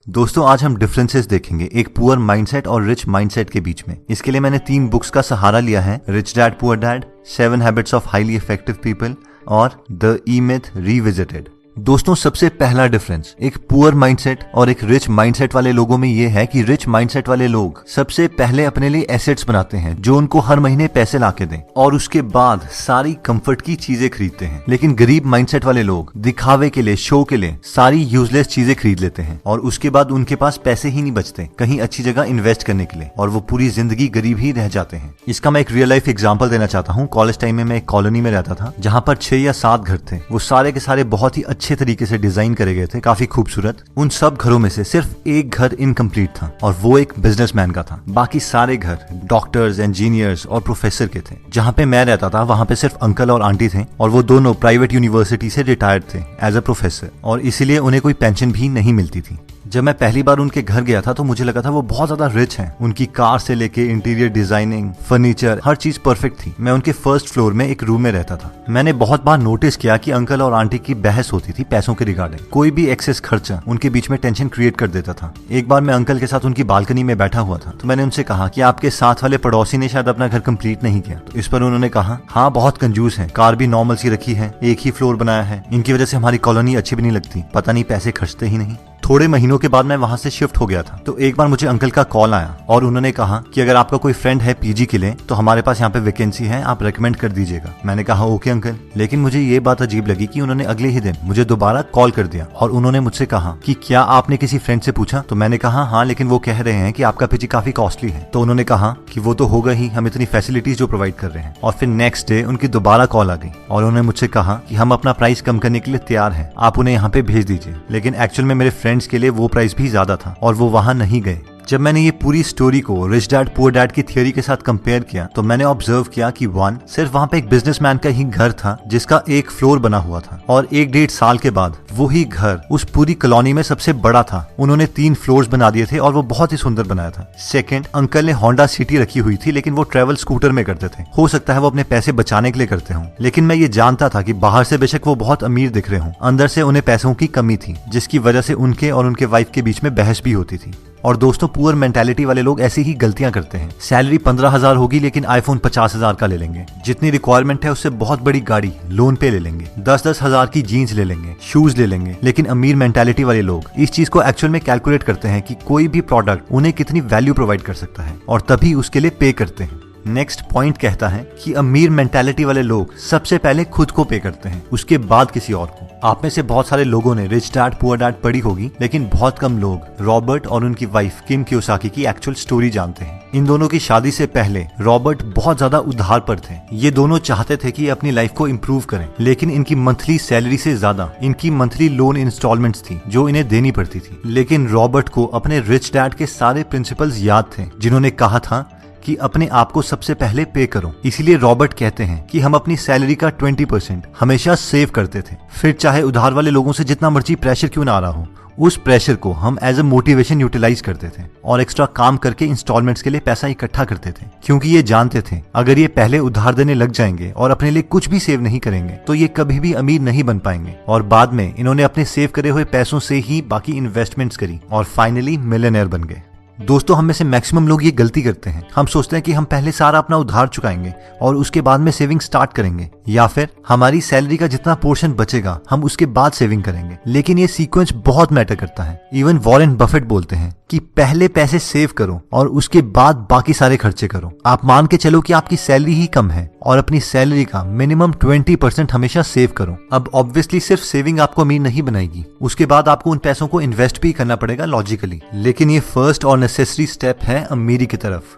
दोस्तों आज हम डिफरेंसेस देखेंगे एक पुअर माइंडसेट और रिच माइंडसेट के बीच में। इसके लिए मैंने 3 बुक्स का सहारा लिया है, rich dad poor dad, 7 habits of highly effective people और द ई मिथ रिविजिटेड। दोस्तों सबसे पहला डिफरेंस एक पुअर माइंडसेट और एक रिच माइंडसेट वाले लोगों में ये है कि रिच माइंडसेट वाले लोग सबसे पहले अपने लिए एसेट्स बनाते हैं जो उनको हर महीने पैसे लाके दें और उसके बाद सारी कंफर्ट की चीजें खरीदते हैं। लेकिन गरीब माइंडसेट वाले लोग दिखावे के लिए, शो के लिए सारी यूजलेस चीजें खरीद लेते हैं और उसके बाद उनके पास पैसे ही नहीं बचते कहीं अच्छी जगह इन्वेस्ट करने के लिए और वो पूरी जिंदगी गरीब ही रह जाते हैं। इसका मैं एक रियल लाइफ एग्जाम्पल देना चाहता हूँ। कॉलेज टाइम में मैं एक कॉलोनी में रहता था जहाँ पर 6 या 7 घर थे। वो सारे के सारे बहुत ही अच्छे तरीके से डिजाइन करे गए थे, काफी खूबसूरत। उन सब घरों में से सिर्फ एक घर इनकम्प्लीट था और वो एक बिजनेसमैन का था। बाकी सारे घर डॉक्टर्स, इंजीनियर्स और प्रोफेसर के थे। जहाँ पे मैं रहता था वहाँ पे सिर्फ अंकल और आंटी थे और वो दोनों प्राइवेट यूनिवर्सिटी से रिटायर्ड थे एज अ प्रोफेसर और इसीलिए उन्हें कोई पेंशन भी नहीं मिलती थी। जब मैं पहली बार उनके घर गया था तो मुझे लगा था वो बहुत ज्यादा रिच हैं। उनकी कार से लेके इंटीरियर डिजाइनिंग, फर्नीचर, हर चीज परफेक्ट थी। मैं उनके फर्स्ट फ्लोर में एक रूम में रहता था। मैंने बहुत बार नोटिस किया कि अंकल और आंटी की बहस होती थी पैसों के रिगार्डिंग। कोई भी एक्सेस खर्चा उनके बीच में टेंशन क्रिएट कर देता था। एक बार मैं अंकल के साथ उनकी बालकनी में बैठा हुआ था तो मैंने उनसे कहा कि आपके साथ वाले पड़ोसी ने शायद अपना घर कंप्लीट नहीं किया। तो इस पर उन्होंने कहा, हाँ बहुत कंजूस है, कार भी नॉर्मल सी रखी है, एक ही फ्लोर बनाया है, इनकी वजह से हमारी कॉलोनी अच्छी भी नहीं लगती, पता नहीं पैसे खर्चते ही नहीं। थोड़े महीनों के बाद मैं वहां से शिफ्ट हो गया था तो एक बार मुझे अंकल का कॉल आया और उन्होंने कहा कि अगर आपका कोई फ्रेंड है पीजी के लिए तो हमारे पास यहाँ पे वैकेंसी है, आप रेकमेंड कर दीजिएगा। मैंने कहा ओके अंकल। लेकिन मुझे ये बात अजीब लगी कि उन्होंने अगले ही दिन मुझे दोबारा कॉल कर दिया और उन्होंने मुझसे कहा कि क्या आपने किसी फ्रेंड से पूछा? तो मैंने कहा हाँ, लेकिन वो कह रहे हैं कि आपका पीजी काफी कॉस्टली है। तो उन्होंने कहा कि वो तो होगा ही, हम इतनी फैसिलिटीज जो प्रोवाइड कर रहे हैं। और फिर नेक्स्ट डे उनकी दोबारा कॉल आ गई और उन्होंने मुझसे कहा कि हम अपना प्राइस कम करने के लिए तैयार है, आप उन्हें यहाँ पे भेज दीजिए। लेकिन एक्चुअल में मेरे फ्रेंड्स के लिए वो प्राइस भी ज्यादा था और वो वहां नहीं गए। जब मैंने ये पूरी स्टोरी को रिच डैड पुअर डैड की थियोरी के साथ कंपेयर किया तो मैंने ऑब्जर्व किया कि 1 सिर्फ वहां पे एक बिजनेसमैन का ही घर था जिसका एक फ्लोर बना हुआ था और 1-1.5 साल के बाद वो ही घर उस पूरी कॉलोनी में सबसे बड़ा था। उन्होंने 3 फ्लोर्स बना दिए थे और वो बहुत ही सुंदर बनाया था। सेकंड, अंकल ने होंडा सिटी रखी हुई थी लेकिन वो ट्रेवल स्कूटर में करते थे। हो सकता है वो अपने पैसे बचाने के लिए करते हों, लेकिन मैं ये जानता था कि बाहर से बेशक वो बहुत अमीर दिख रहे हों, अंदर से उन्हें पैसों की कमी थी जिसकी वजह से उनके और उनके वाइफ के बीच में बहस भी होती थी। और दोस्तों पुअर मेंटालिटी वाले लोग ऐसी ही गलतियां करते हैं। सैलरी 15,000 होगी लेकिन आईफोन 50,000 का ले लेंगे। जितनी रिक्वायरमेंट है उससे बहुत बड़ी गाड़ी लोन पे ले लेंगे। 10-10 हजार की जीन्स ले लेंगे, शूज ले लेंगे। लेकिन अमीर मेंटालिटी वाले लोग इस चीज को एक्चुअल में कैलकुलेट करते हैं कि कोई भी प्रोडक्ट उन्हें कितनी वैल्यू प्रोवाइड कर सकता है और तभी उसके लिए पे करते हैं। नेक्स्ट पॉइंट कहता है कि अमीर मेंटालिटी वाले लोग सबसे पहले खुद को पे करते हैं, उसके बाद किसी और को। आप में से बहुत सारे लोगों ने रिच डैड पुअर डैड पढ़ी होगी लेकिन बहुत कम लोग रॉबर्ट और उनकी वाइफ किम कियोसाकी की एक्चुअल स्टोरी जानते हैं। इन दोनों की शादी से पहले रॉबर्ट बहुत ज्यादा उधार पर थे। ये दोनों चाहते थे कि अपनी लाइफ को इम्प्रूव करें लेकिन इनकी मंथली सैलरी से ज्यादा इनकी मंथली लोन इंस्टॉलमेंट्स थी जो इन्हें देनी पड़ती थी। लेकिन रॉबर्ट को अपने रिच डैड के सारे प्रिंसिपल्स याद थे जिन्होंने कहा था कि अपने आप को सबसे पहले पे करो। इसीलिए रॉबर्ट कहते हैं कि हम अपनी सैलरी का 20% हमेशा सेव करते थे। फिर चाहे उधार वाले लोगों से जितना मर्जी प्रेशर क्यों ना आ रहा हो, उस प्रेशर को हम एज अ मोटिवेशन यूटिलाइज करते थे और एक्स्ट्रा काम करके इंस्टॉलमेंट्स के लिए पैसा इकट्ठा करते थे, क्योंकि ये जानते थे अगर ये पहले उधार देने लग जाएंगे और अपने लिए कुछ भी सेव नहीं करेंगे तो ये कभी भी अमीर नहीं बन पाएंगे। और बाद में इन्होंने अपने सेव करे हुए पैसों से ही बाकी इन्वेस्टमेंट्स करी और फाइनली मिलियनेयर बन गए। दोस्तों हम में से मैक्सिमम लोग ये गलती करते हैं। हम सोचते हैं कि हम पहले सारा अपना उधार चुकाएंगे और उसके बाद में सेविंग स्टार्ट करेंगे, या फिर हमारी सैलरी का जितना पोर्शन बचेगा हम उसके बाद सेविंग करेंगे। लेकिन ये सीक्वेंस बहुत मैटर करता है। इवन वॉरेन बफेट बोलते हैं कि पहले पैसे सेव करो और उसके बाद बाकी सारे खर्चे करो। आप मान के चलो कि आपकी सैलरी ही कम है और अपनी सैलरी का मिनिमम 20% हमेशा सेव करो। अब ऑब्वियसली सिर्फ सेविंग आपको अमीर नहीं बनाएगी, उसके बाद आपको उन पैसों को इन्वेस्ट भी करना पड़ेगा लॉजिकली, लेकिन ये फर्स्ट और नेसेसरी स्टेप है अमीरी की तरफ।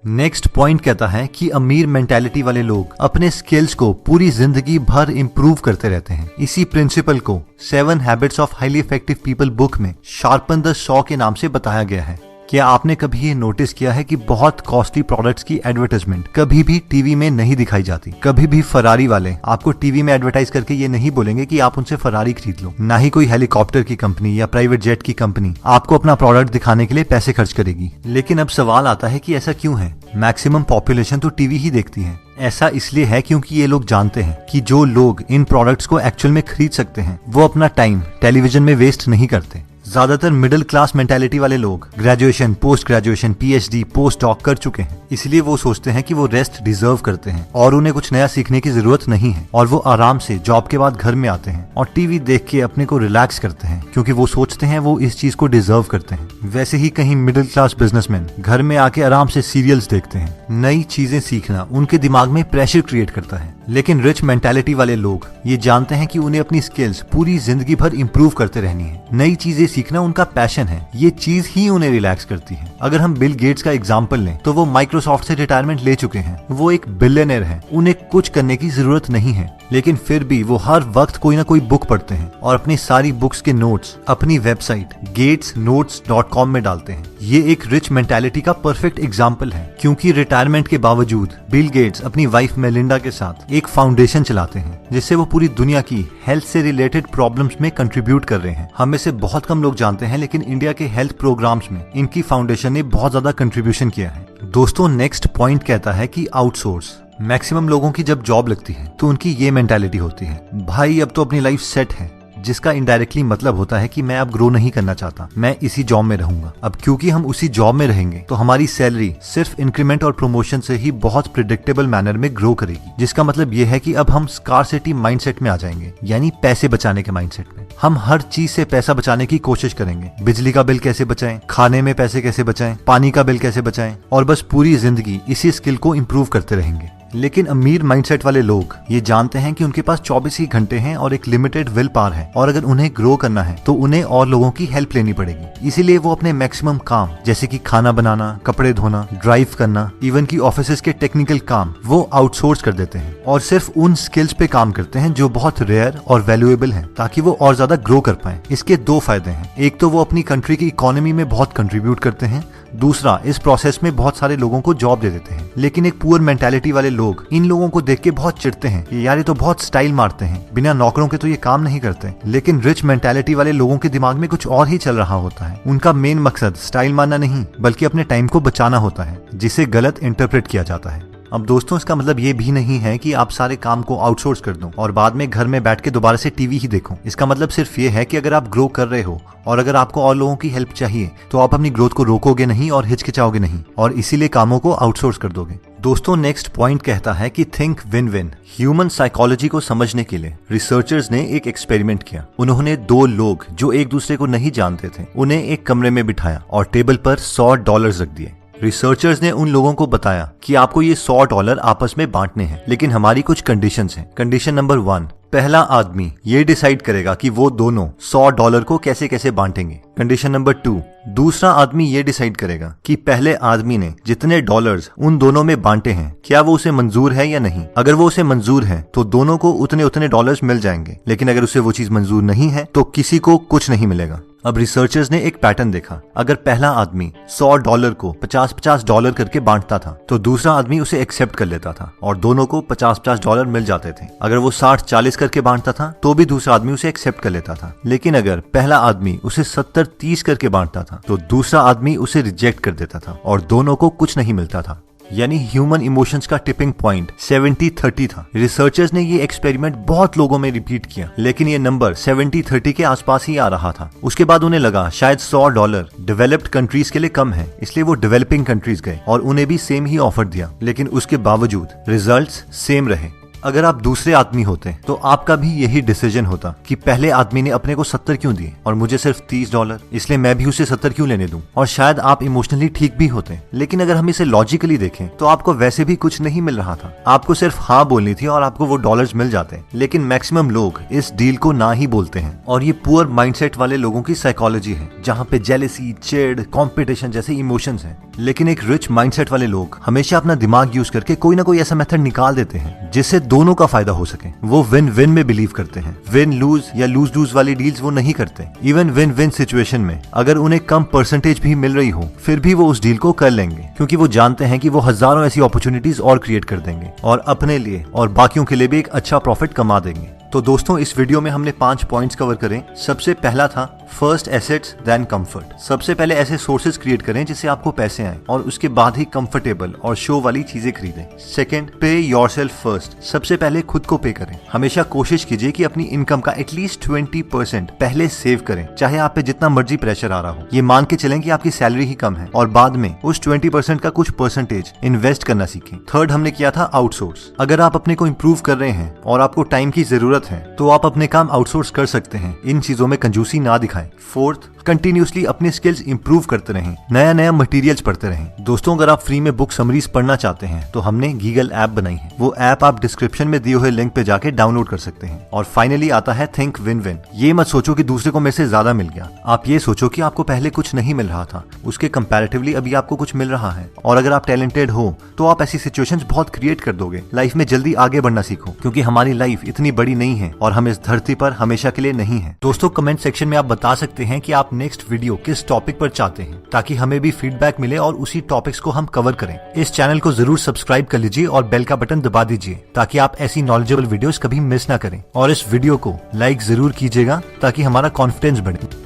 नेक्स्ट पॉइंट कहता है कि अमीर मेंटालिटी वाले लोग अपने स्किल्स को पूरी जिंदगी भर इंप्रूव करते रहते हैं। इसी प्रिंसिपल को 7 habits of highly effective people book में शार्पन द सॉ के नाम से बताया गया है। क्या आपने कभी ये नोटिस किया है कि बहुत कॉस्टली प्रोडक्ट्स की एडवर्टाइजमेंट कभी भी टीवी में नहीं दिखाई जाती? कभी भी फरारी वाले आपको टीवी में एडवर्टाइज करके ये नहीं बोलेंगे कि आप उनसे फरारी खरीद लो। ना ही कोई हेलीकॉप्टर की कंपनी या प्राइवेट जेट की कंपनी आपको अपना प्रोडक्ट दिखाने के लिए पैसे खर्च करेगी। लेकिन अब सवाल आता है कि ऐसा क्यों है? मैक्सिमम पॉपुलेशन तो टीवी ही देखती है। ऐसा इसलिए है क्योंकि ये लोग जानते हैं कि जो लोग इन प्रोडक्ट्स को एक्चुअल में खरीद सकते हैं वो अपना टाइम टेलीविजन में वेस्ट नहीं करते। ज्यादातर मिडिल क्लास मेंटालिटी वाले लोग graduation, post graduation, PhD, post doc कर चुके हैं, इसलिए वो सोचते हैं कि वो रेस्ट डिजर्व करते हैं और उन्हें कुछ नया सीखने की जरूरत नहीं है, और वो आराम से जॉब के बाद घर में आते हैं और टीवी देख के अपने को रिलैक्स करते हैं, क्योंकि वो सोचते हैं वो इस चीज को डिजर्व करते हैं। वैसे ही कहीं मिडिल क्लास बिजनेसमैन घर में आके आराम से सीरियल्स देखते हैं। नई चीजें सीखना उनके दिमाग में प्रेशर क्रिएट करता है। लेकिन रिच मेंटालिटी वाले लोग ये जानते हैं कि उन्हें अपनी स्किल्स पूरी जिंदगी भर इंप्रूव करते रहनी है। नई चीजें सीखना उनका पैशन है, ये चीज ही उन्हें रिलैक्स करती है। अगर हम बिल गेट्स का एग्जांपल लें तो वो माइक्रोसॉफ्ट से रिटायरमेंट ले चुके हैं, वो एक बिलियनर है, उन्हें कुछ करने की जरूरत नहीं है, लेकिन फिर भी वो हर वक्त कोई ना कोई बुक पढ़ते हैं और अपनी सारी बुक्स के नोट्स अपनी वेबसाइट gatesnotes.com में डालते हैं। ये एक रिच मेंटालिटी का परफेक्ट एग्जाम्पल है, क्योंकि रिटायरमेंट के बावजूद बिल गेट्स अपनी वाइफ मेलिंडा के साथ एक फाउंडेशन चलाते हैं, जिससे वो पूरी दुनिया की हेल्थ से रिलेटेड प्रॉब्लम्स में कंट्रीब्यूट कर रहे हैं। हम में से बहुत कम लोग जानते हैं, लेकिन इंडिया के हेल्थ प्रोग्राम्स में इनकी फाउंडेशन ने बहुत ज्यादा कंट्रीब्यूशन किया है। दोस्तों, नेक्स्ट पॉइंट कहता है कि आउटसोर्स। मैक्सिमम लोगों की जब जॉब लगती है तो उनकी ये मेंटालिटी होती है, भाई अब तो अपनी लाइफ सेट है, जिसका इनडायरेक्टली मतलब होता है कि मैं अब ग्रो नहीं करना चाहता, मैं इसी जॉब में रहूंगा। अब क्योंकि हम उसी जॉब में रहेंगे तो हमारी सैलरी सिर्फ इंक्रीमेंट और प्रमोशन से ही बहुत प्रिडिक्टेबल मैनर में ग्रो करेगी, जिसका मतलब ये है कि अब हम स्कार्सिटी माइंडसेट में आ जाएंगे, यानी पैसे बचाने के माइंडसेट में। हम हर चीज से पैसा बचाने की कोशिश करेंगे। बिजली का बिल कैसे बचाएं, खाने में पैसे कैसे बचाएं, पानी का बिल कैसे बचाएं, और बस पूरी जिंदगी इसी स्किल को इम्प्रूव करते रहेंगे। लेकिन अमीर माइंडसेट वाले लोग ये जानते हैं कि उनके पास 24 ही घंटे हैं और एक लिमिटेड विल पावर है, और अगर उन्हें ग्रो करना है तो उन्हें और लोगों की हेल्प लेनी पड़ेगी। इसीलिए वो अपने मैक्सिमम काम, जैसे कि खाना बनाना, कपड़े धोना, ड्राइव करना, इवन की ऑफिस के टेक्निकल काम, वो आउटसोर्स कर देते हैं और सिर्फ उन स्किल्स पे काम करते हैं जो बहुत रेयर और वैल्यूएबल हैं, ताकि वो और ज्यादा ग्रो कर पाए। इसके दो फायदे हैं, एक तो वो अपनी कंट्री की इकोनॉमी में बहुत कंट्रीब्यूट करते हैं, दूसरा इस प्रोसेस में बहुत सारे लोगों को जॉब दे देते हैं। लेकिन एक पुअर मेंटालिटी वाले लोग इन लोगों को देख के बहुत चिढ़ते हैं, यार ये तो बहुत स्टाइल मारते हैं, बिना नौकरों के तो ये काम नहीं करते। लेकिन रिच मेंटालिटी वाले लोगों के दिमाग में कुछ और ही चल रहा होता है। उनका मेन मकसद स्टाइल मारना नहीं, बल्कि अपने टाइम को बचाना होता है, जिसे गलत इंटरप्रेट किया जाता है। अब दोस्तों, इसका मतलब ये भी नहीं है कि आप सारे काम को आउटसोर्स कर दो और बाद में घर में बैठ के दोबारा से टीवी ही देखो। इसका मतलब सिर्फ ये है कि अगर आप ग्रो कर रहे हो और अगर आपको और लोगों की हेल्प चाहिए तो आप अपनी ग्रोथ को रोकोगे नहीं और हिचकिचाओगे नहीं, और इसीलिए कामों को आउटसोर्स कर दोगे। दोस्तों, नेक्स्ट पॉइंट कहता है कि think win win. Human psychology को समझने के लिए रिसर्चर्स ने एक एक्सपेरिमेंट किया। उन्होंने दो लोग जो एक दूसरे को नहीं जानते थे, उन्हें एक कमरे में बिठाया और टेबल पर $100 रख दिए। रिसर्चर्स ने उन लोगों को बताया कि आपको ये $100 आपस में बांटने हैं, लेकिन हमारी कुछ कंडीशंस हैं। कंडीशन नंबर 1, पहला आदमी ये डिसाइड करेगा कि वो दोनों $100 को कैसे कैसे बांटेंगे। कंडीशन नंबर 2, दूसरा आदमी ये डिसाइड करेगा कि पहले आदमी ने जितने डॉलर्स उन दोनों में बांटे हैं, क्या वो उसे मंजूर है या नहीं। अगर वो उसे मंजूर है तो दोनों को उतने उतने डॉलर्स मिल जाएंगे, लेकिन अगर उसे वो चीज मंजूर नहीं है तो किसी को कुछ नहीं मिलेगा। अब रिसर्चर्स ने एक पैटर्न देखा। अगर पहला आदमी $100 को $50 करके बांटता था तो दूसरा आदमी उसे एक्सेप्ट कर लेता था और दोनों को $50 मिल जाते थे। अगर वो 60-40 करके बांटता था तो भी दूसरा आदमी उसे एक्सेप्ट कर लेता था। लेकिन अगर पहला आदमी उसे 70-30 करके बांटता था तो दूसरा आदमी उसे रिजेक्ट कर देता था और दोनों को कुछ नहीं मिलता था। यानी ह्यूमन इमोशंस का टिपिंग पॉइंट 70-30 था। रिसर्चर्स ने ये एक्सपेरिमेंट बहुत लोगों में रिपीट किया, लेकिन ये नंबर 70-30 के आसपास ही आ रहा था। उसके बाद उन्हें लगा शायद $100 डेवलप्ड कंट्रीज के लिए कम है, इसलिए वो डेवलपिंग कंट्रीज गए और उन्हें भी सेम ही ऑफर दिया, लेकिन उसके बावजूद रिजल्ट्स सेम रहे। अगर आप दूसरे आदमी होते तो आपका भी यही डिसीजन होता कि पहले आदमी ने अपने को 70 क्यों दिए और मुझे सिर्फ $30, इसलिए मैं भी उसे 70 क्यों लेने दूं। और शायद आप इमोशनली ठीक भी होते, लेकिन अगर हम इसे लॉजिकली देखें तो आपको वैसे भी कुछ नहीं मिल रहा था। आपको सिर्फ हाँ बोलनी थी और आपको वो डॉलर्स मिल जाते। लेकिन मैक्सिमम लोग इस डील को ना ही बोलते हैं, और ये पुअर माइंडसेट वाले लोगों की साइकोलॉजी है, जहाँ पे जेलेसी, चिढ़, कॉम्पिटिशन जैसे इमोशंस हैं। लेकिन एक रिच माइंडसेट वाले लोग हमेशा अपना दिमाग यूज करके कोई ना कोई ऐसा मेथड निकाल देते हैं जिससे दोनों का फायदा हो सके। वो विन विन में बिलीव करते हैं। विन लूज या लूज लूज वाली डील्स वो नहीं करते। इवन विन विन सिचुएशन में अगर उन्हें कम परसेंटेज भी मिल रही हो, फिर भी वो उस डील को कर लेंगे, क्योंकि वो जानते हैं कि वो हजारों ऐसी अपॉर्चुनिटीज और क्रिएट कर देंगे और अपने लिए और बाकियों के लिए भी एक अच्छा प्रॉफिट कमा देंगे। तो दोस्तों इस वीडियो में हमने 5 पॉइंट्स कवर करें। सबसे पहला था फर्स्ट एसेट्स देन कंफर्ट। सबसे पहले ऐसे सोर्सेज क्रिएट करें जिससे आपको पैसे आए और उसके बाद ही कंफर्टेबल और शो वाली चीजें खरीदें। सेकंड, पे योरसेल्फ फर्स्ट। सबसे पहले खुद को पे करें। हमेशा कोशिश कीजिए कि अपनी इनकम का एटलीस्ट 20% पहले सेव करें, चाहे आप पे जितना मर्जी प्रेशर आ रहा हो। ये मान के चलें कि आपकी सैलरी ही कम है और बाद में उस 20% का कुछ परसेंटेज इन्वेस्ट करना सीखें। थर्ड हमने किया था आउटसोर्स। अगर आप अपने को इम्प्रूव कर रहे हैं और आपको टाइम की जरूरत है तो आप अपने काम आउटसोर्स कर सकते हैं। इन चीजों में कंजूसी ना दिखाएं। फोर्थ, कंटिन्यूसली अपने स्किल्स इंप्रूव करते रहें, नया नया मटेरियल्स पढ़ते रहें। दोस्तों अगर आप फ्री में बुक समरीज पढ़ना चाहते हैं तो हमने गीगल ऐप बनाई है। वो ऐप आप डिस्क्रिप्शन में दिए हुए लिंक पे जाके डाउनलोड कर सकते हैं। और फाइनली आता है थिंक विन विन। ये मत सोचो कि दूसरे को मेरे से ज्यादा मिल गया, आप ये सोचो कि आपको पहले कुछ नहीं मिल रहा था, उसके कंपैरेटिवली अभी आपको कुछ मिल रहा है। और अगर आप टैलेंटेड हो तो आप ऐसी सिचुएशंस बहुत क्रिएट कर दोगे। लाइफ में जल्दी आगे बढ़ना सीखो, क्योंकि हमारी लाइफ इतनी बड़ी नहीं है और हम इस धरती पर हमेशा के लिए नहीं है। दोस्तों कमेंट सेक्शन में आप बता सकते हैं कि आप नेक्स्ट वीडियो किस टॉपिक पर चाहते हैं, ताकि हमें भी फीडबैक मिले और उसी टॉपिक्स को हम कवर करें। इस चैनल को जरूर सब्सक्राइब कर लीजिए और बेल का बटन दबा दीजिए ताकि आप ऐसी नॉलेजेबल वीडियोस कभी मिस ना करें। और इस वीडियो को लाइक जरूर कीजिएगा ताकि हमारा कॉन्फिडेंस बढ़े।